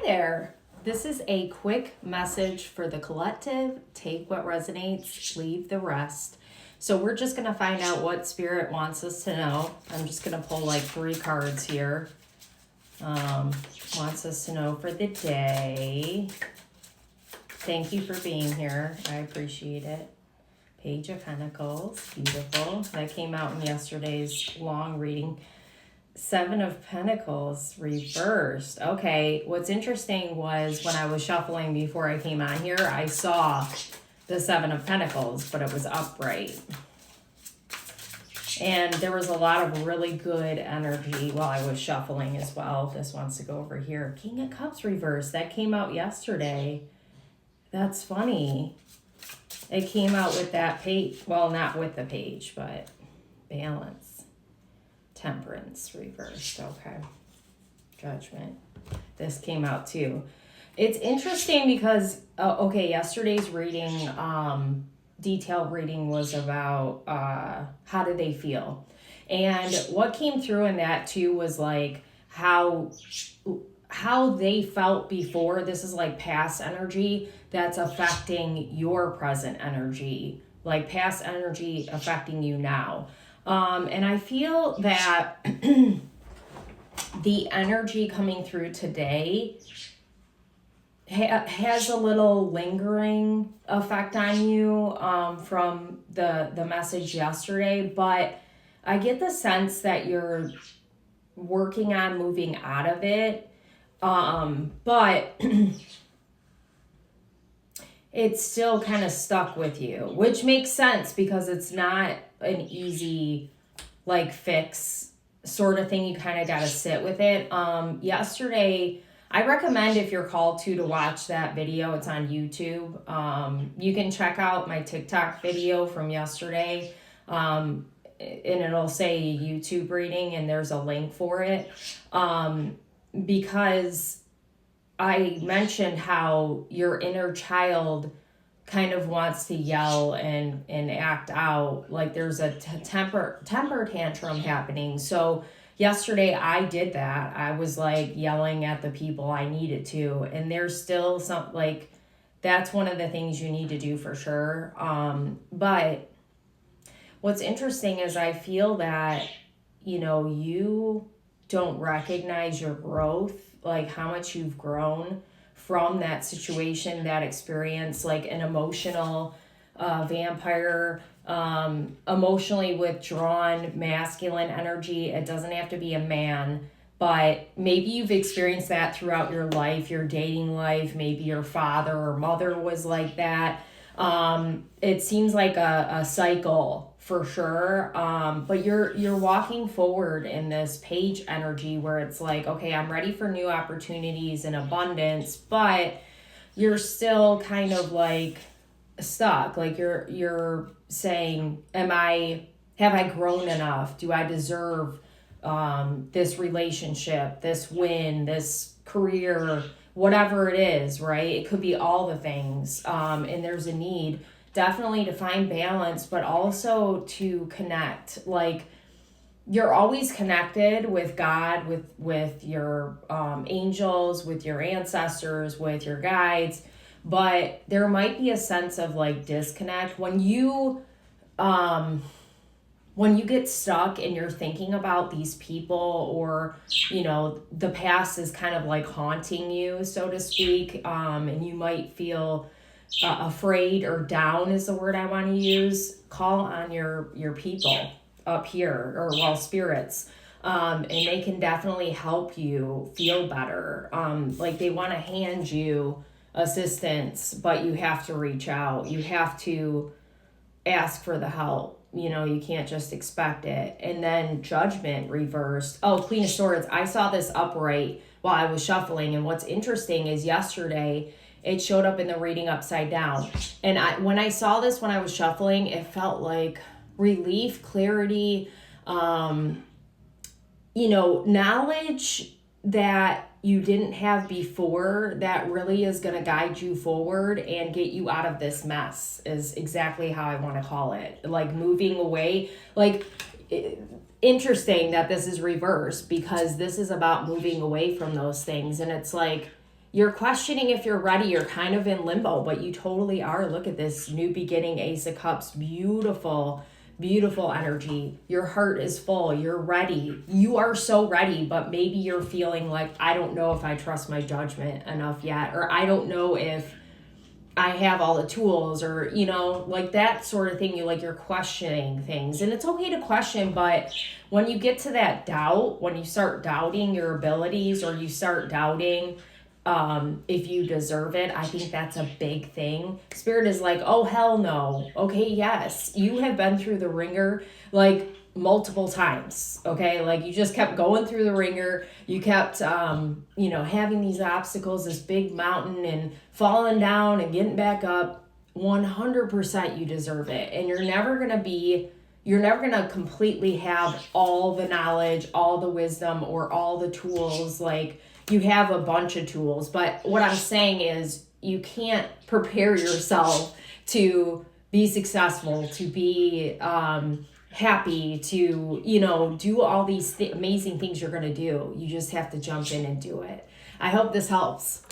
there. This is a quick message for the collective. Take what resonates, leave the rest. So we're just going to find out what Spirit wants us to know. I'm just going to pull like 3 cards here. Wants us to know for the day. Thank you for being here. I appreciate it. Page of Pentacles. Beautiful. That came out in yesterday's long reading. 7 of Pentacles reversed. Okay, what's interesting was when I was shuffling before I came on here, I saw the 7 of Pentacles, but it was upright. And there was a lot of really good energy while I was shuffling as well. This wants to go over here. King of Cups reversed. That came out yesterday. That's funny. It came out with that page. Well, not with the page, but balance. Temperance reversed. Okay. Judgment. This came out too. It's interesting because, yesterday's reading, detailed reading was about how do they feel. And what came through in that too was like how they felt before. This is like past energy that's affecting your present energy, like past energy affecting you now. And I feel that the energy coming through today has a little lingering effect on you from the message yesterday, but I get the sense that you're working on moving out of it. But it's still kind of stuck with you, which makes sense because it's not an easy like fix sort of thing. You kind of got to sit with it. Yesterday, I recommend if you're called to watch that video. It's on YouTube. You can check out my TikTok video from yesterday. And it'll say YouTube reading and there's a link for it. Because I mentioned how your inner child kind of wants to yell and act out, like there's a temper tantrum happening. So yesterday I did that. I was like yelling at the people I needed to, and there's still some, like, that's one of the things you need to do for sure. But what's interesting is I feel that, you don't recognize your growth, like how much you've grown from that situation, that experience, like an emotional vampire, emotionally withdrawn masculine energy. It doesn't have to be a man, but maybe you've experienced that throughout your life, your dating life. Maybe your father or mother was like that. It seems like a cycle for sure. But you're walking forward in this page energy where it's like, okay, I'm ready for new opportunities and abundance, but you're still kind of like stuck. Like you're saying, have I grown enough? Do I deserve this relationship, this win, this career, whatever it is, right? It could be all the things. And there's a need definitely to find balance, but also to connect. Like you're always connected with God, with your angels, with your ancestors, with your guides, but there might be a sense of like disconnect when you get stuck and you're thinking about these people, or the past is kind of like haunting you, so to speak, and you might feel afraid or down is the word I want to use. Call on your people up here, or spirits, and they can definitely help you feel better. Like they want to hand you assistance, but you have to reach out. You have to ask for the help. You can't just expect it. And then Judgment reversed. Oh, Queen of Swords. I saw this upright while I was shuffling. And what's interesting is yesterday it showed up in the reading upside down. And when I saw this when I was shuffling, it felt like relief, clarity, knowledge that you didn't have before that really is going to guide you forward and get you out of this mess is exactly how I want to call it. Like moving away, like interesting that this is reversed because this is about moving away from those things. And it's like, you're questioning if you're ready. You're kind of in limbo, but you totally are. Look at this new beginning, Ace of Cups. Beautiful, beautiful energy. Your heart is full. You're ready. You are so ready, but maybe you're feeling like, I don't know if I trust my judgment enough yet, or I don't know if I have all the tools, or, you know, like that sort of thing. You're questioning things, and it's okay to question, but when you get to that doubt, when you start doubting your abilities, or you start doubting if you deserve it, I think that's a big thing. Spirit is like, oh, hell no. Okay, yes, you have been through the ringer like multiple times. Okay, like you just kept going through the ringer. You kept, having these obstacles, this big mountain, and falling down and getting back up. 100% you deserve it. And you're never going to completely have all the knowledge, all the wisdom, or all the tools. Like, you have a bunch of tools, but what I'm saying is you can't prepare yourself to be successful, to be happy, to, do all these amazing things you're going to do. You just have to jump in and do it. I hope this helps.